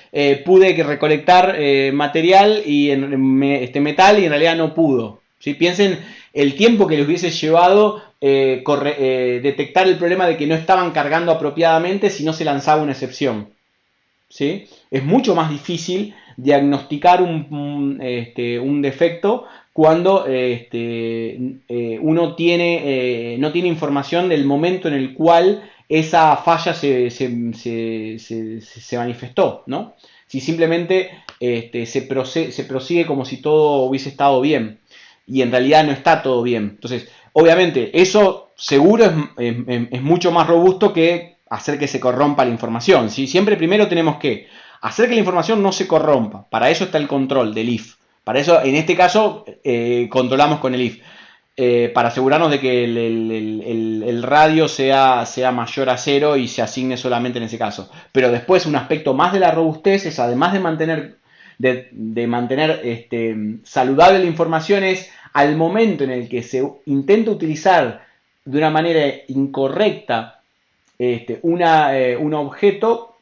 recolectar material y metal y en realidad no pudo. ¿Sí? Piensen el tiempo que les hubiese llevado detectar el problema de que no estaban cargando apropiadamente si no se lanzaba una excepción. ¿Sí? Es mucho más difícil diagnosticar un defecto cuando uno no tiene información del momento en el cual esa falla se manifestó, ¿no? Si simplemente se prosigue como si todo hubiese estado bien y en realidad no está todo bien. Entonces, obviamente, eso seguro es mucho más robusto que hacer que se corrompa la información. ¿Sí? Siempre primero tenemos que hacer que la información no se corrompa. Para eso está el control del if. Para eso, en este caso, controlamos con el if. Para asegurarnos de que el radio sea mayor a 0 y se asigne solamente en ese caso. Pero después un aspecto más de la robustez es, además de mantener saludable la información, es al momento en el que se intenta utilizar de una manera incorrecta un objeto,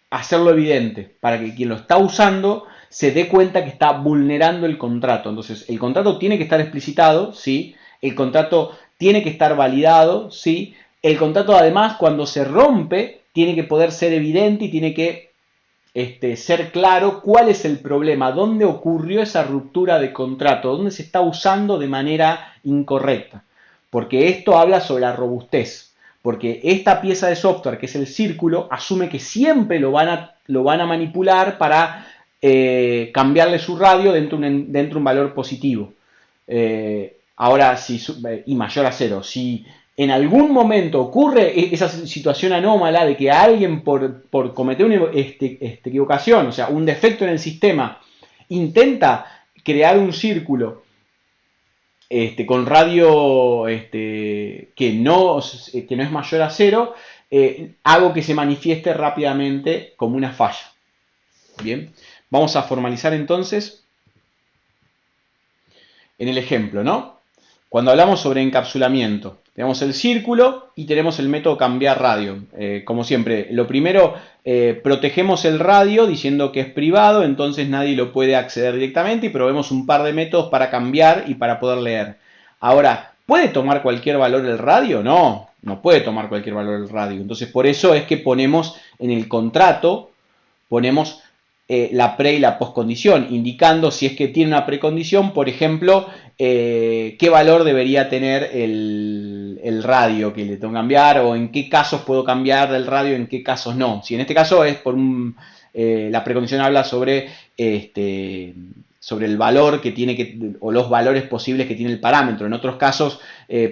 hacerlo evidente para que quien lo está usando se dé cuenta que está vulnerando el contrato. Entonces, el contrato tiene que estar explicitado, ¿sí? El contrato tiene que estar validado, ¿sí? El contrato, además, cuando se rompe, tiene que poder ser evidente y tiene que ser claro cuál es el problema, dónde ocurrió esa ruptura de contrato, dónde se está usando de manera incorrecta. Porque esto habla sobre la robustez. Porque esta pieza de software, que es el círculo, asume que siempre lo van a manipular para cambiarle su radio dentro de un valor positivo. Ahora, y mayor a 0. Si en algún momento ocurre esa situación anómala de que alguien por cometer una equivocación, o sea, un defecto en el sistema, intenta crear un círculo con radio que no es mayor a 0, hago que se manifieste rápidamente como una falla. Bien, vamos a formalizar entonces en el ejemplo, ¿no? Cuando hablamos sobre encapsulamiento, tenemos el círculo y tenemos el método cambiar radio. Como siempre, lo primero, protegemos el radio diciendo que es privado, entonces nadie lo puede acceder directamente y probemos un par de métodos para cambiar y para poder leer. Ahora, ¿puede tomar cualquier valor el radio? No, no puede tomar cualquier valor el radio. Entonces, por eso es que ponemos en el contrato, ponemos la pre y la postcondición, indicando si es que tiene una precondición, por ejemplo, qué valor debería tener el radio que le tengo que cambiar, o en qué casos puedo cambiar del radio, en qué casos no. Si en este caso es la precondición habla sobre el valor que tiene o los valores posibles que tiene el parámetro. En otros casos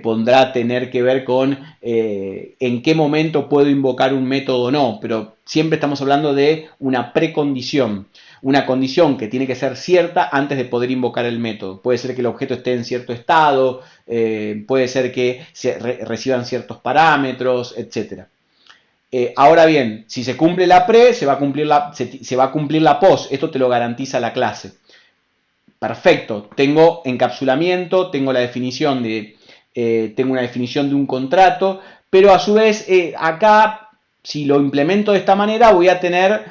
podrá tener que ver con en qué momento puedo invocar un método o no, pero siempre estamos hablando de una precondición, una condición que tiene que ser cierta antes de poder invocar el método. Puede ser que el objeto esté en cierto estado, puede ser que reciban ciertos parámetros, etc. Ahora bien, si se cumple la pre, se va a cumplir la post. Esto te lo garantiza la clase. Perfecto, tengo encapsulamiento, tengo la definición tengo una definición de un contrato, pero a su vez acá, si lo implemento de esta manera, voy a tener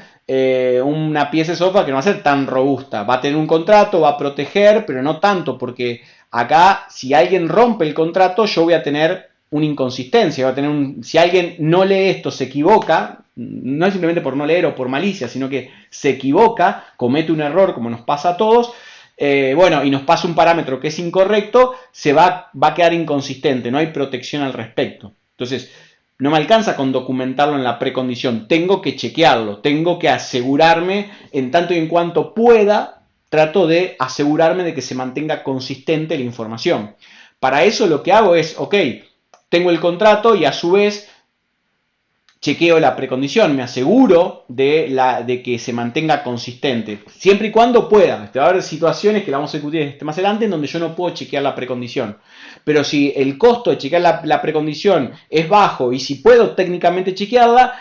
una pieza de software que no va a ser tan robusta. Va a tener un contrato, va a proteger, pero no tanto, porque acá, si alguien rompe el contrato, yo voy a tener una inconsistencia. Si alguien no lee esto, se equivoca, no es simplemente por no leer o por malicia, sino que se equivoca, comete un error, como nos pasa a todos, y nos pasa un parámetro que es incorrecto, se va a quedar inconsistente, no hay protección al respecto. Entonces, no me alcanza con documentarlo en la precondición, tengo que chequearlo, tengo que asegurarme, en tanto y en cuanto pueda, trato de asegurarme de que se mantenga consistente la información. Para eso lo que hago es, ok, tengo el contrato y a su vez chequeo la precondición, me aseguro de que se mantenga consistente, siempre y cuando pueda. Va a haber situaciones que la vamos a discutir más adelante en donde yo no puedo chequear la precondición. Pero si el costo de chequear la precondición es bajo y si puedo técnicamente chequearla,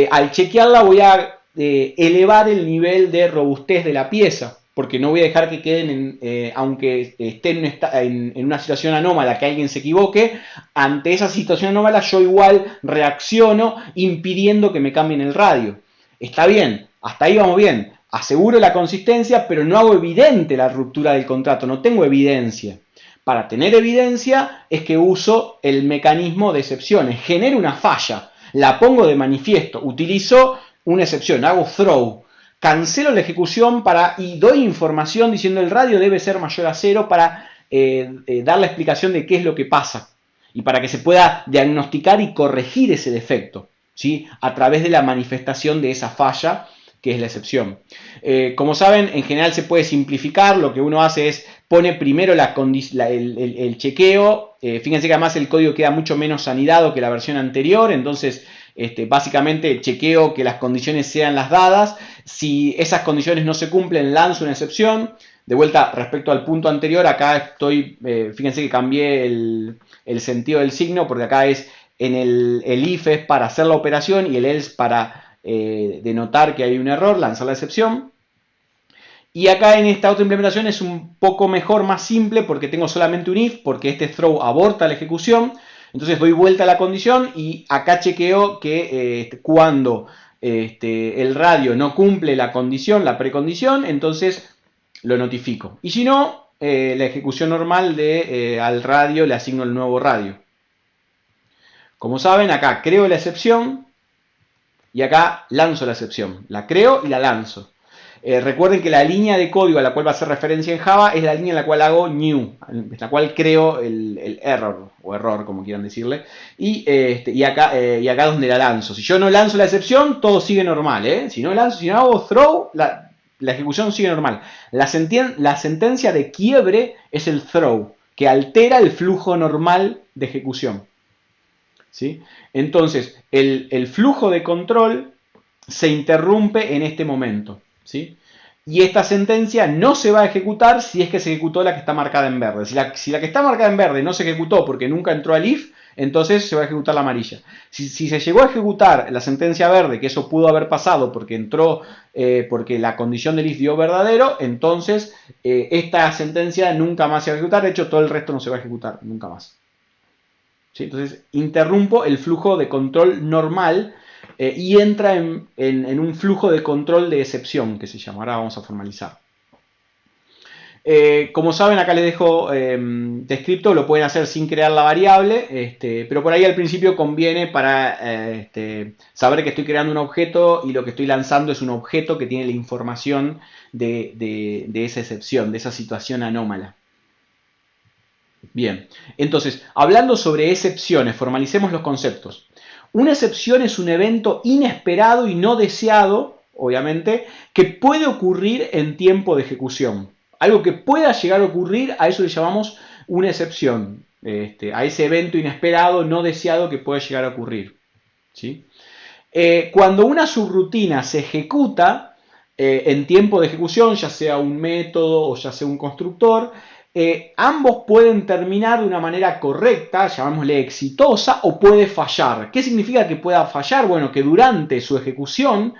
al chequearla voy a elevar el nivel de robustez de la pieza, porque no voy a dejar que queden, aunque estén en una situación anómala, que alguien se equivoque, ante esa situación anómala yo igual reacciono impidiendo que me cambien el radio. Está bien, hasta ahí vamos bien, aseguro la consistencia, pero no hago evidente la ruptura del contrato, no tengo evidencia. Para tener evidencia es que uso el mecanismo de excepciones, genero una falla, la pongo de manifiesto, utilizo una excepción, hago throw, cancelo la ejecución y doy información diciendo el radio debe ser mayor a 0 para dar la explicación de qué es lo que pasa y para que se pueda diagnosticar y corregir ese defecto, ¿sí? A través de la manifestación de esa falla que es la excepción. Como saben, en general se puede simplificar, lo que uno hace es pone primero el chequeo, fíjense que además el código queda mucho menos anidado que la versión anterior, entonces básicamente chequeo que las condiciones sean las dadas, si esas condiciones no se cumplen lanzo una excepción. De vuelta, respecto al punto anterior, acá fíjense que cambié el sentido del signo, porque acá es en el if es para hacer la operación y el else para denotar que hay un error, lanzar la excepción. Y acá en esta otra implementación es un poco mejor, más simple, porque tengo solamente un if, porque este throw aborta la ejecución. Entonces doy vuelta a la condición y acá chequeo que cuando el radio no cumple la condición, la precondición, entonces lo notifico. Y si no, la ejecución normal al radio le asigno el nuevo radio. Como saben, acá creo la excepción, y acá lanzo la excepción. La creo y la lanzo. Recuerden que la línea de código a la cual va a hacer referencia en Java es la línea en la cual hago new, en la cual creo el error, o error como quieran decirle, y acá donde la lanzo. Si yo no lanzo la excepción, todo sigue normal, ¿eh? Si no hago throw, la ejecución sigue normal. La sentencia de quiebre es el throw, que altera el flujo normal de ejecución. ¿Sí? Entonces, el flujo de control se interrumpe en este momento. ¿Sí? Y esta sentencia no se va a ejecutar si es que se ejecutó la que está marcada en verde. Si la que está marcada en verde no se ejecutó porque nunca entró al if, entonces se va a ejecutar la amarilla. Si se llegó a ejecutar la sentencia verde, que eso pudo haber pasado porque entró, porque la condición del if dio verdadero, entonces esta sentencia nunca más se va a ejecutar. De hecho, todo el resto no se va a ejecutar nunca más. ¿Sí? Entonces, interrumpo el flujo de control normal y entra en un flujo de control de excepción, que se llama. Ahora vamos a formalizar. Como saben, acá les dejo descripto, lo pueden hacer sin crear la variable, pero por ahí al principio conviene para saber que estoy creando un objeto y lo que estoy lanzando es un objeto que tiene la información de esa excepción, de esa situación anómala. Bien, entonces, hablando sobre excepciones, formalicemos los conceptos. Una excepción es un evento inesperado y no deseado, obviamente, que puede ocurrir en tiempo de ejecución. Algo que pueda llegar a ocurrir, a eso le llamamos una excepción. A ese evento inesperado, no deseado que puede llegar a ocurrir. ¿Sí? Cuando una subrutina se ejecuta en tiempo de ejecución, ya sea un método o ya sea un constructor, ambos pueden terminar de una manera correcta, llamémosle exitosa, o puede fallar. ¿Qué significa que pueda fallar? Bueno, que durante su ejecución,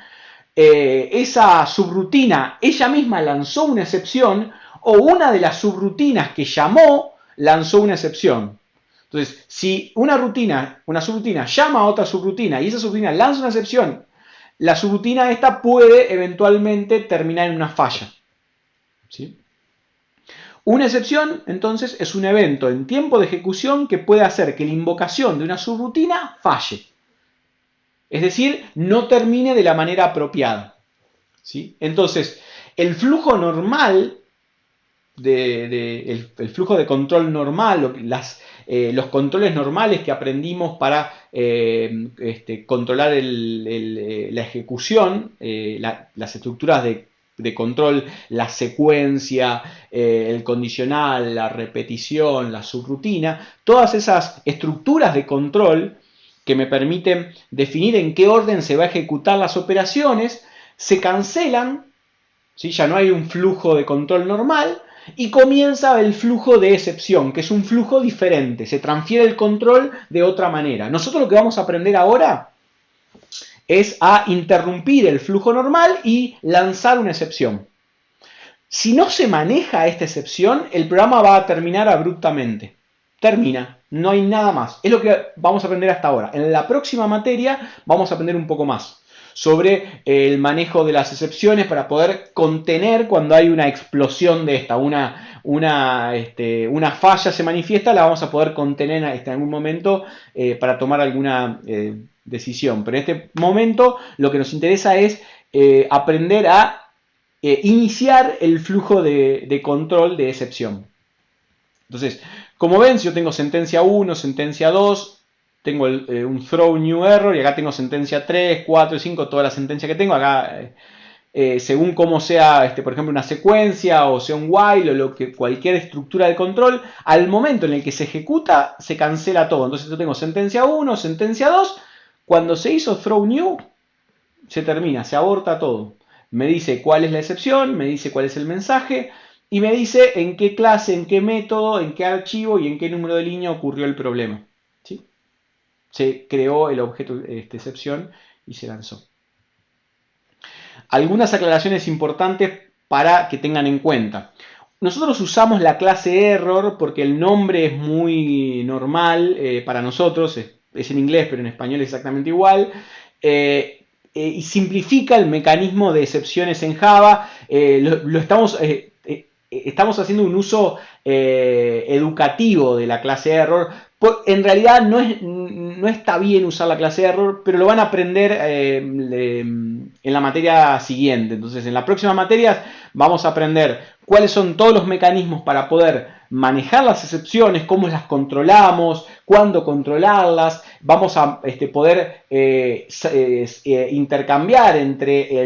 esa subrutina, ella misma lanzó una excepción, o una de las subrutinas que llamó, lanzó una excepción. Entonces, si una subrutina llama a otra subrutina y esa subrutina lanza una excepción, la subrutina esta puede eventualmente terminar en una falla. ¿Sí? Una excepción, entonces, es un evento en tiempo de ejecución que puede hacer que la invocación de una subrutina falle. Es decir, no termine de la manera apropiada. ¿Sí? Entonces, el flujo normal, el flujo de control normal, los controles normales que aprendimos para controlar la ejecución, las estructuras de control, la secuencia, el condicional, la repetición, la subrutina, todas esas estructuras de control que me permiten definir en qué orden se va a ejecutar las operaciones, se cancelan, ¿sí? Ya no hay un flujo de control normal y comienza el flujo de excepción, que es un flujo diferente, se transfiere el control de otra manera. Nosotros lo que vamos a aprender ahora es a interrumpir el flujo normal y lanzar una excepción. Si no se maneja esta excepción, el programa va a terminar abruptamente. Termina, no hay nada más. Es lo que vamos a aprender hasta ahora. En la próxima materia vamos a aprender un poco más sobre el manejo de las excepciones para poder contener cuando hay una explosión de esta, una falla se manifiesta, la vamos a poder contener en algún momento para tomar alguna decisión. Pero en este momento lo que nos interesa es aprender a iniciar el flujo de control de excepción. Entonces, como ven, si yo tengo sentencia 1, sentencia 2, tengo un throw new error y acá tengo sentencia 3, 4 y 5, toda la sentencia que tengo. Acá, según cómo sea, por ejemplo, una secuencia o sea un while o cualquier estructura de control, al momento en el que se ejecuta, se cancela todo. Entonces yo tengo sentencia 1, sentencia 2, cuando se hizo throw new, se termina, se aborta todo. Me dice cuál es la excepción, me dice cuál es el mensaje y me dice en qué clase, en qué método, en qué archivo y en qué número de línea ocurrió el problema. ¿Sí? Se creó el objeto excepción y se lanzó. Algunas aclaraciones importantes para que tengan en cuenta. Nosotros usamos la clase error porque el nombre es muy normal para nosotros, es en inglés pero en español es exactamente igual. Y simplifica el mecanismo de excepciones en Java. Estamos haciendo un uso educativo de la clase error. En realidad no no está bien usar la clase error, pero lo van a aprender en la materia siguiente. Entonces, en las próximas materias vamos a aprender cuáles son todos los mecanismos para poder manejar las excepciones, cómo las controlamos, cuándo controlarlas. Vamos a poder intercambiar entre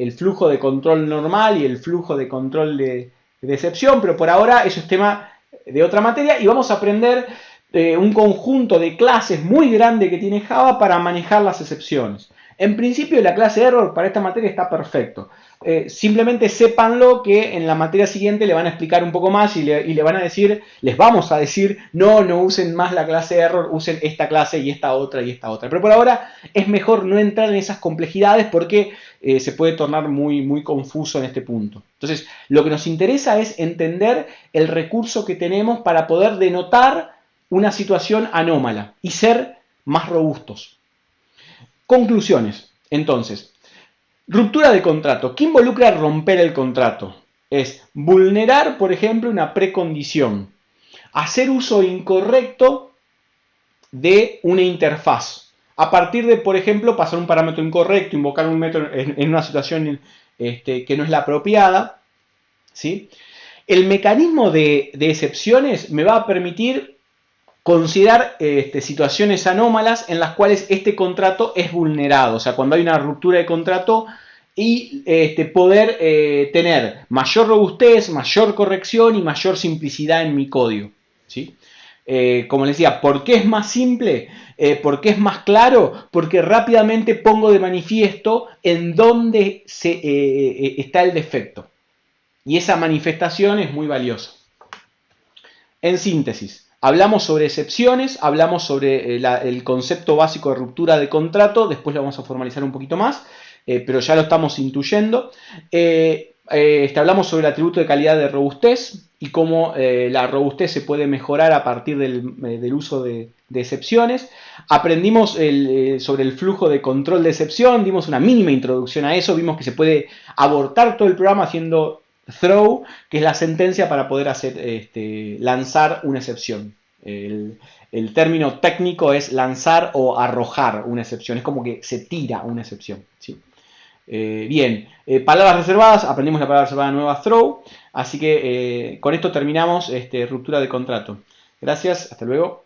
el flujo de control normal y el flujo de control de excepción, pero por ahora eso es tema de otra materia y vamos a aprender un conjunto de clases muy grande que tiene Java para manejar las excepciones. En principio la clase error para esta materia está perfecto. Simplemente sépanlo que en la materia siguiente le van a explicar un poco más y le van a decir, les vamos a decir, no usen más la clase error, usen esta clase y esta otra y esta otra. Pero por ahora es mejor no entrar en esas complejidades porque se puede tornar muy confuso en este punto. Entonces, lo que nos interesa es entender el recurso que tenemos para poder denotar una situación anómala y ser más robustos. Conclusiones. Entonces, ruptura de contrato. ¿Qué involucra romper el contrato? Es vulnerar, por ejemplo, una precondición. Hacer uso incorrecto de una interfaz. A partir de, por ejemplo, pasar un parámetro incorrecto, invocar un método en una situación que no es la apropiada. ¿Sí? El mecanismo de excepciones me va a permitir considerar situaciones anómalas en las cuales este contrato es vulnerado. O sea, cuando hay una ruptura de contrato y poder tener mayor robustez, mayor corrección y mayor simplicidad en mi código. ¿Sí? Como les decía, ¿por qué es más simple? ¿Por qué es más claro? Porque rápidamente pongo de manifiesto en dónde está el defecto. Y esa manifestación es muy valiosa. En síntesis, hablamos sobre excepciones, hablamos sobre el concepto básico de ruptura de contrato, después lo vamos a formalizar un poquito más, pero ya lo estamos intuyendo. Hablamos sobre el atributo de calidad de robustez y cómo la robustez se puede mejorar a partir del uso de excepciones. Aprendimos sobre el flujo de control de excepción, dimos una mínima introducción a eso, vimos que se puede abortar todo el programa haciendo throw, que es la sentencia para poder lanzar una excepción. El término técnico es lanzar o arrojar una excepción, es como que se tira una excepción. ¿Sí? Bien, palabras reservadas, aprendimos la palabra reservada nueva throw, así que con esto terminamos ruptura de contrato. Gracias, hasta luego.